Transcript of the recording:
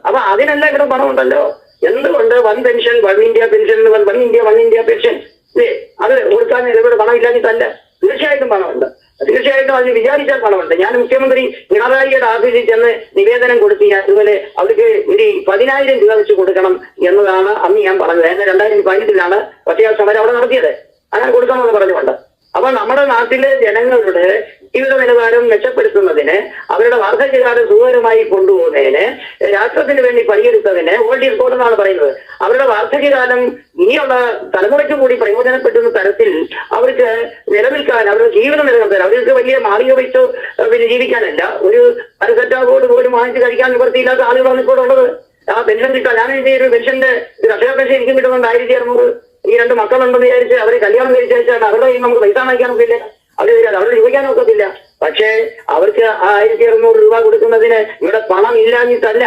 അപ്പൊ അതിനെല്ലാം ഇവിടെ പണമുണ്ടല്ലോ. എന്തുകൊണ്ട് one pension, one India pension, one India pension അത് കൊടുക്കാൻ ഇവിടെ പണം ഇല്ലാഞ്ഞിട്ടല്ല. തീർച്ചയായിട്ടും പണമുണ്ട്. തീർച്ചയായിട്ടും അതിന് വിചാരിച്ചാൽ പണമുണ്ട്. ഞാൻ മുഖ്യമന്ത്രി പിണറായിയുടെ ഓഫീസിൽ ചെന്ന് നിവേദനം കൊടുത്ത് അതുപോലെ അവർക്ക് ഒരു 10,000 രൂപ വെച്ച് കൊടുക്കണം എന്നതാണ് അന്ന് ഞാൻ പറഞ്ഞത്. എന്നെ 2018 ഒറ്റയാൾ സമരം അവിടെ നടത്തിയത്. അങ്ങനെ കൊടുക്കണമെന്ന് പറഞ്ഞുകൊണ്ട്. അപ്പൊ നമ്മുടെ നാട്ടിലെ ജനങ്ങളുടെ ജീവിത നിലവാരം മെച്ചപ്പെടുത്തുന്നതിന്, അവരുടെ വാർദ്ധക്യകാലം സുഖകരമായി കൊണ്ടുപോകുന്നതിന്, രാഷ്ട്രത്തിന് വേണ്ടി പണിയെടുത്തതിന് ഓൾഡ് ഈസ് ഗോൾഡ് എന്നാണ് പറയുന്നത്. അവരുടെ വാർദ്ധക്യകാലം ഇനിയുള്ള തലമുറയ്ക്ക് കൂടി പ്രയോജനപ്പെടുന്ന തരത്തിൽ അവർക്ക് നിലനിൽക്കാൻ, അവരുടെ ജീവിതം നിലനിർത്താൻ, അവർക്ക് വലിയ മാളിക വെച്ച് പിന്നെ ജീവിക്കാനല്ല, ഒരു പരസെറ്റാമോൾ പോലും വാങ്ങിച്ച് കഴിക്കാൻ നിവൃത്തിയില്ലാത്ത ആളുകളാണ് ഇപ്പോൾ ഉള്ളത്. ആ പെൻഷൻ കിട്ടാൻ, ഞാൻ ഒരു പെൻഷന്റെ കർഷക പെൻഷൻ എനിക്ക് കിട്ടുന്നുണ്ട് 1600. ഈ 2 മക്കളുണ്ടെന്ന് വിചാരിച്ച് അവരെ കല്യാണം കഴിച്ചാൽ അവരുടെ നമുക്ക് പൈസ വാങ്ങിക്കാൻ ഒക്കില്ല, അവരുടെ ചോദിക്കാൻ ഒക്കത്തില്ല. പക്ഷേ അവർക്ക് ആ 1600 രൂപ കൊടുക്കുന്നതിന് ഇവിടെ പണം ഇല്ലാഞ്ഞിട്ടല്ല.